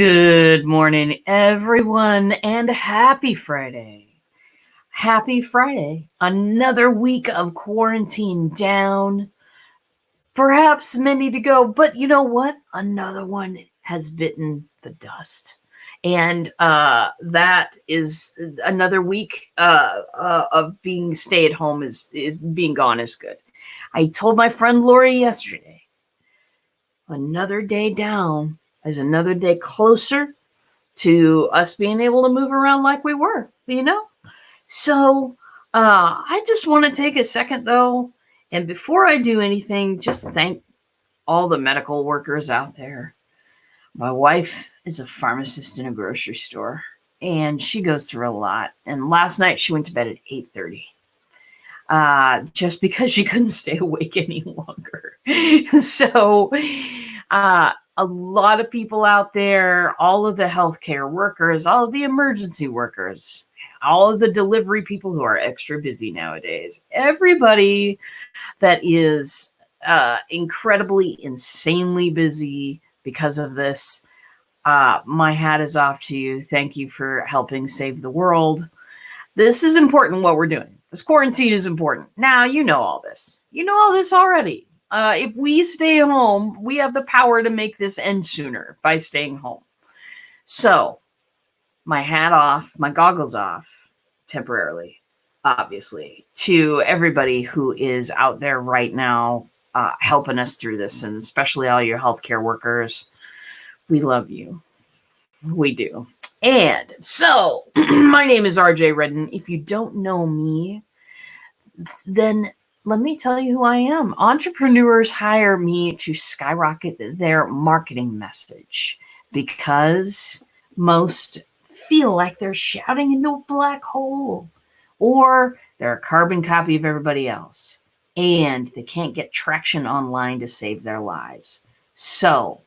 Good morning, everyone, and happy Friday. Happy Friday. Another week of quarantine down. Perhaps many to go, but you know what? Another one has bitten the dust. And that is another week of being stay at home is being gone is good. I told my friend Lori yesterday, another day down is another day closer to us being able to move around like we were. So I just want to take a second though, and before I do anything, just thank all the medical workers out there. My wife is a pharmacist in a grocery store, and she goes through a lot. And last night she went to bed at 8:30. Just because she couldn't stay awake any longer. So a lot of people out there, all of the healthcare workers, all of the emergency workers, all of the delivery people who are extra busy nowadays, everybody that is incredibly, insanely busy because of this, my hat is off to you. Thank you for helping save the world. This is important what we're doing. This quarantine is important. Now, you know all this. You know all this already. If we stay home, we have the power to make this end sooner by staying home. So, my hat off, my goggles off, temporarily, obviously, to everybody who is out there right now helping us through this, and especially all your healthcare workers. We love you. We do. And so, my name is RJ Redden. If you don't know me, then let me tell you who I am. Entrepreneurs hire me to skyrocket their marketing message because most feel like they're shouting into a black hole or they're a carbon copy of everybody else and they can't get traction online to save their lives. So,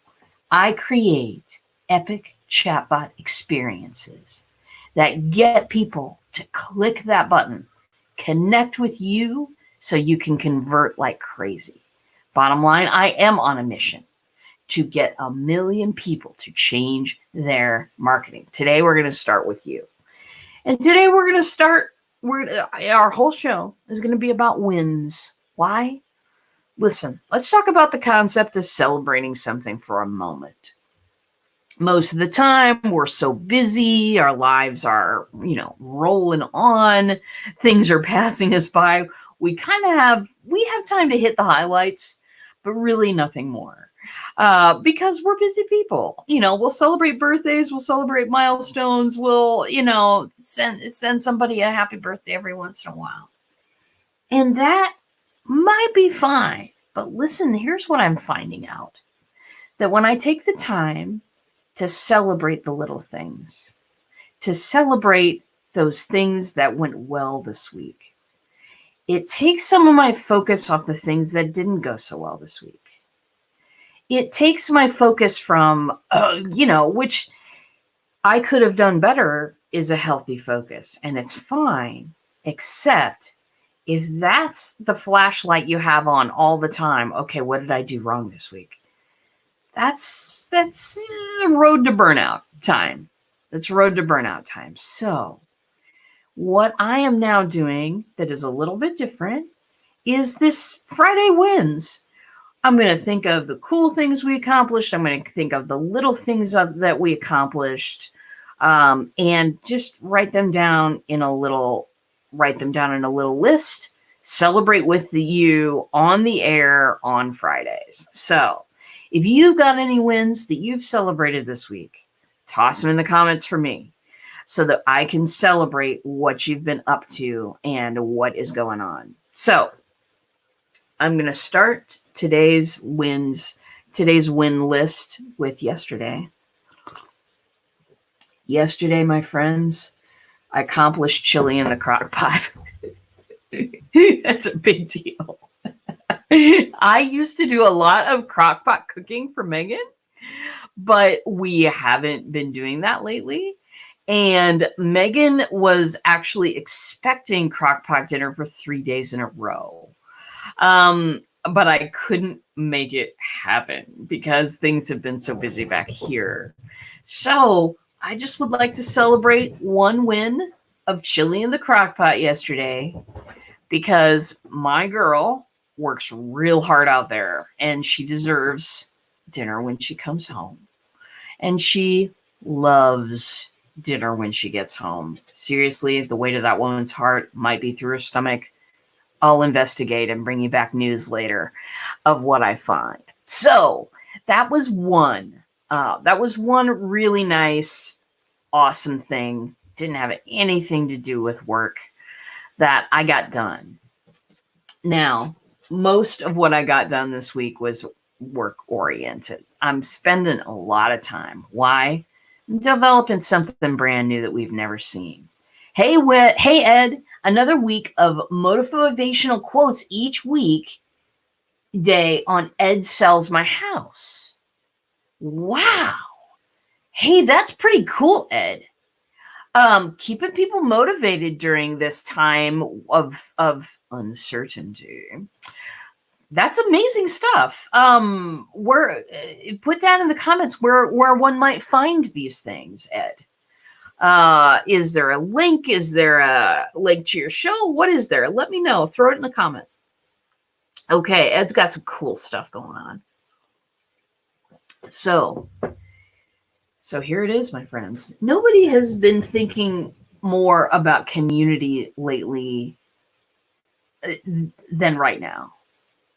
I create epic chatbot experiences that get people to click that button, connect with you so you can convert like crazy. Bottom line, I am on a mission to get 1 million people to change their marketing. Today, we're going to start with you. And today, we're going to start, our whole show is going to be about wins. Why? Listen, let's talk about the concept of celebrating something for a moment. Most of the time, we're so busy, our lives are, rolling on, things are passing us by. We have time to hit the highlights, but really nothing more. Because we're busy people. We'll celebrate birthdays, we'll celebrate milestones, we'll, send somebody a happy birthday every once in a while. And that might be fine. But listen, here's what I'm finding out. That when I take the time to celebrate the little things, to celebrate those things that went well this week, it takes some of my focus off the things that didn't go so well this week. It takes my focus from, which I could have done better is a healthy focus, and it's fine, except if that's the flashlight you have on all the time, okay, what did I do wrong this week? That's road to burnout time. That's road to burnout time. So what I am now doing that is a little bit different is this Friday wins. I'm going to think of the cool things we accomplished. I'm going to think of the little things that we accomplished, and just write them down in a little list. Celebrate with you on the air on Fridays. So if you've got any wins that you've celebrated this week, toss them in the comments for me so that I can celebrate what you've been up to and what is going on. So I'm going to start today's win list with yesterday. Yesterday, my friends, I accomplished chili in the crock pot. That's a big deal. I used to do a lot of crock pot cooking for Megan, but we haven't been doing that lately. And Megan was actually expecting crock pot dinner for 3 days in a row. But I couldn't make it happen because things have been so busy back here. So I just would like to celebrate one win of chili in the crock pot yesterday, because my girl works real hard out there and she deserves dinner when she comes home. And she loves dinner when she gets home. Seriously, the weight of that woman's heart might be through her stomach. I'll investigate and bring you back news later of what I find. So that was one. That was one really nice, awesome thing. Didn't have anything to do with work that I got done. Now, most of what I got done this week was work oriented. I'm spending a lot of time. Why? I'm developing something brand new that we've never seen. Hey, hey Ed, another week of motivational quotes each week day on Ed Sells My House. Wow. Hey, that's pretty cool, Ed. Keeping people motivated during this time of uncertainty. That's amazing stuff. Where put down in the comments where one might find these things, Ed. Is there a link? Is there a link to your show? What is there? Let me know. Throw it in the comments. Okay, Ed's got some cool stuff going on. So here it is, my friends. Nobody has been thinking more about community lately than right now.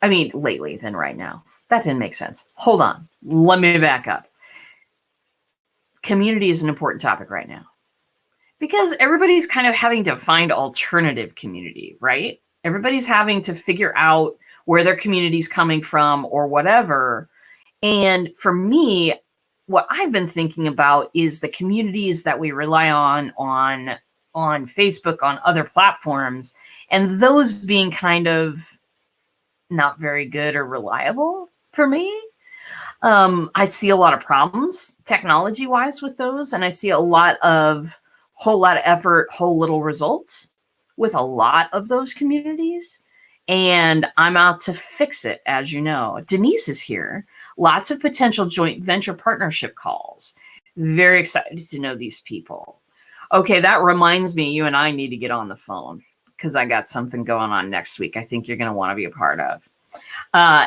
I mean, lately than right now. That didn't make sense. Hold on. Let me back up. Community is an important topic right now because everybody's kind of having to find alternative community, right? Everybody's having to figure out where their community's coming from or whatever. And for me, what I've been thinking about is the communities that we rely on Facebook, on other platforms, and those being kind of not very good or reliable for me. I see a lot of problems technology-wise with those, and I see a whole lot of effort, whole little results with a lot of those communities. And I'm out to fix it, as you know. Denise is here. Lots of potential joint venture partnership calls. Very excited to know these people. Okay, that reminds me, you and I need to get on the phone because I got something going on next week I think you're going to want to be a part of.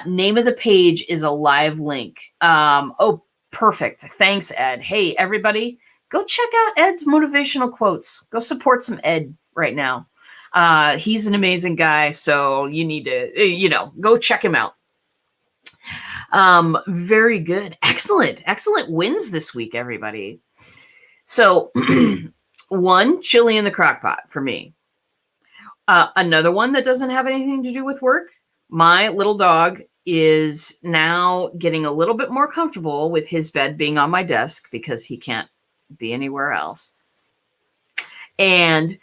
Name of the page is a live link. Oh, perfect. Thanks, Ed. Hey, everybody, go check out Ed's motivational quotes. Go support some Ed right now. He's an amazing guy, so you need to, go check him out. Very good. Excellent wins this week, everybody. So one, chili in the crock pot for me. Another one that doesn't have anything to do with work. My little dog is now getting a little bit more comfortable with his bed being on my desk because he can't be anywhere else. And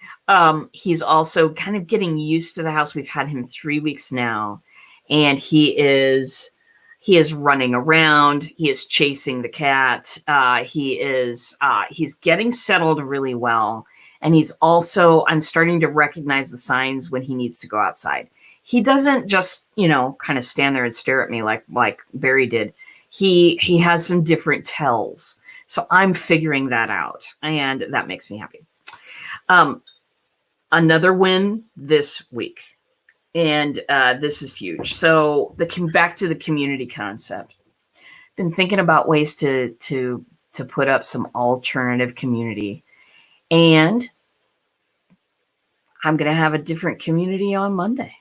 he's also kind of getting used to the house. We've had him 3 weeks now, and he is running around. He is chasing the cat. He's getting settled really well. And I'm starting to recognize the signs when he needs to go outside. He doesn't just, kind of stand there and stare at me like Barry did. He has some different tells. So I'm figuring that out, and that makes me happy. Another win this week, and this is huge. So back to the community concept. Been thinking about ways to put up some alternative community, and I'm going to have a different community on Monday,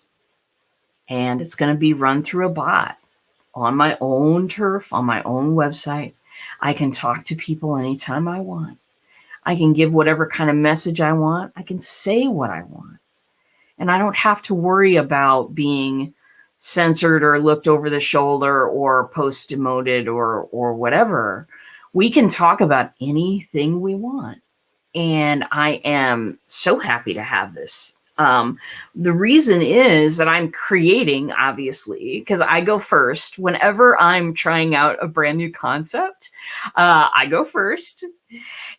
and it's going to be run through a bot on my own turf, on my own website. I can talk to people anytime I want. I can give whatever kind of message I want. I can say what I want. And I don't have to worry about being censored or looked over the shoulder or post-demoted or whatever. We can talk about anything we want. And I am so happy to have this. The reason is that I'm creating, obviously, because I go first. Whenever I'm trying out a brand new concept, I go first.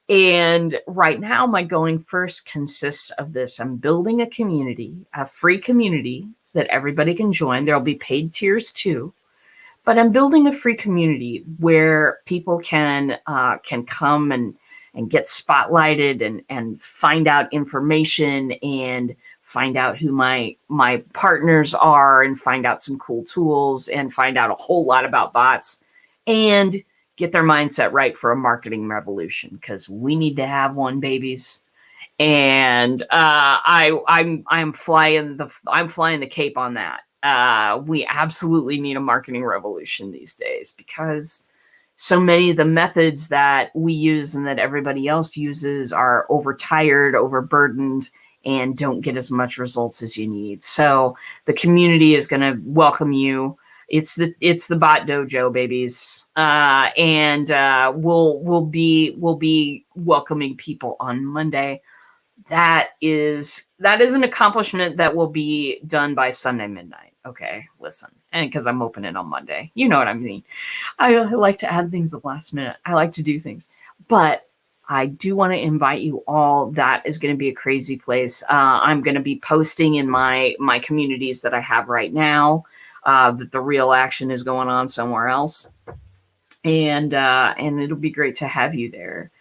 And right now, my going first consists of this. I'm building a community, a free community that everybody can join. There'll be paid tiers too. but I'm building a free community where people can come and get spotlighted and find out information and find out who my partners are and find out some cool tools and find out a whole lot about bots and get their mindset right for a marketing revolution, because we need to have one, babies. And I'm flying the cape on that. We absolutely need a marketing revolution these days, because so many of the methods that we use and that everybody else uses are overtired, overburdened, and don't get as much results as you need. So the community is going to welcome you. It's the Bot Dojo, babies, and we'll be welcoming people on Monday. That is an accomplishment that will be done by Sunday midnight. Okay, listen, and because I'm opening on Monday, you know what I mean. I like to add things at the last minute. I like to do things, but I do want to invite you all. That is going to be a crazy place. I'm going to be posting in my communities that I have right now that the real action is going on somewhere else, and it'll be great to have you there.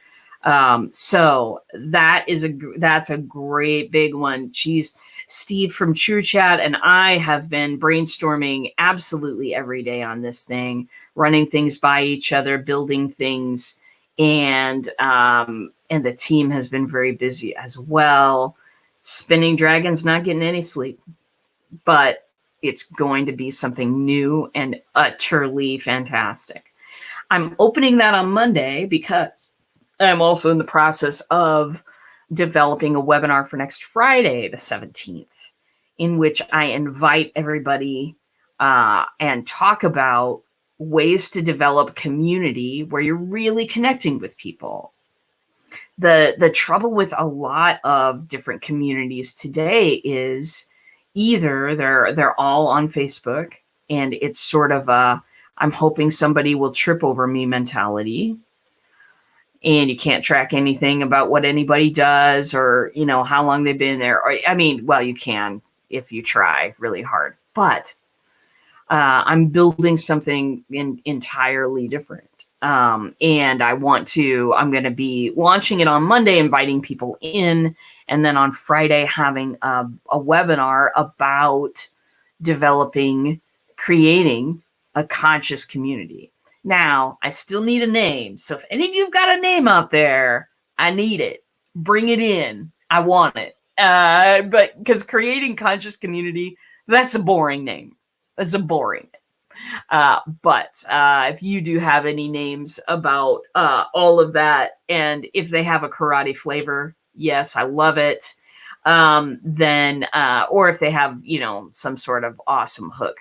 So that's a great big one. Geez, Steve from True Chat and I have been brainstorming absolutely every day on this thing, running things by each other, building things, and the team has been very busy as well. Spinning Dragon's not getting any sleep, but it's going to be something new and utterly fantastic. I'm opening that on Monday because I'm also in the process of developing a webinar for next Friday, the 17th, in which I invite everybody and talk about ways to develop community where you're really connecting with people. The trouble with a lot of different communities today is either they're all on Facebook and it's sort of a I'm hoping somebody will trip over me mentality, and you can't track anything about what anybody does or, how long they've been there. Or, well, you can if you try really hard, but I'm building something entirely different. And I'm going to be launching it on Monday, inviting people in, and then on Friday having a webinar about creating a conscious community. Now, I still need a name. So if any of you've got a name out there, I need it. Bring it in. I want it. But because creating conscious community, that's a boring name. It's a boring name. But if you do have any names about all of that, and if they have a karate flavor, yes, I love it. Then, or if they have, some sort of awesome hook,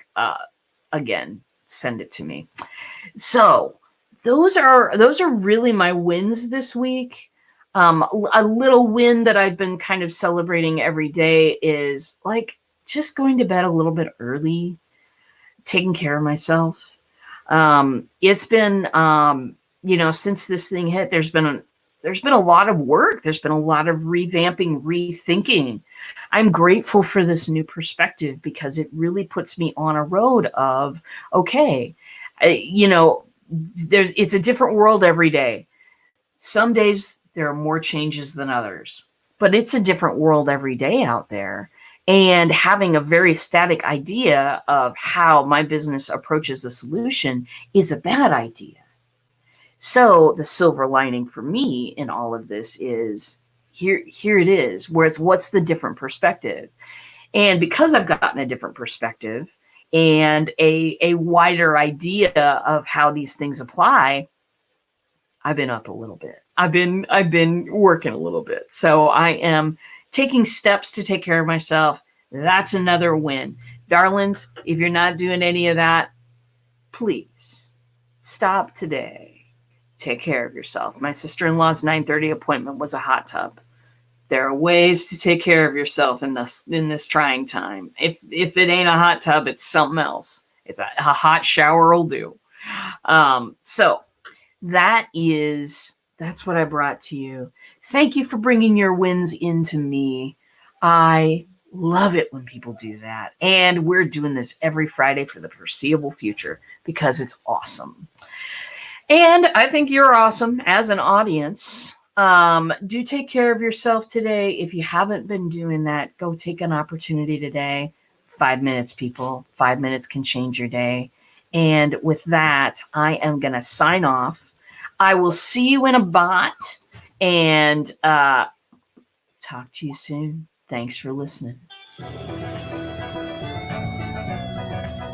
again, send it to me. So those are really my wins this week. A little win that I've been kind of celebrating every day is like just going to bed a little bit early, taking care of myself. It's been, since this thing hit, there's been a lot of work. There's been a lot of revamping, rethinking. I'm grateful for this new perspective because it really puts me on a road of, okay, it's a different world every day. Some days there are more changes than others, but it's a different world every day out there. And having a very static idea of how my business approaches a solution is a bad idea. So the silver lining for me in all of this is here it is, where it's what's the different perspective. And because I've gotten a different perspective and a wider idea of how these things apply, I've been up a little bit. I've been working a little bit. So I am taking steps to take care of myself. That's another win. Darlings, if you're not doing any of that, please stop today. Take care of yourself. My sister-in-law's 9:30 appointment was a hot tub. There are ways to take care of yourself in this trying time. If it ain't a hot tub, it's something else. It's a hot shower will do. So that's what I brought to you. Thank you for bringing your wins into me. I Love it when people do that. And we're doing this every Friday for the foreseeable future because it's awesome. And I think you're awesome as an audience. Do take care of yourself today. If you haven't been doing that, go take an opportunity today. 5 minutes, people. 5 minutes can change your day. And with that, I am going to sign off. I will see you in a bot and talk to you soon. Thanks for listening.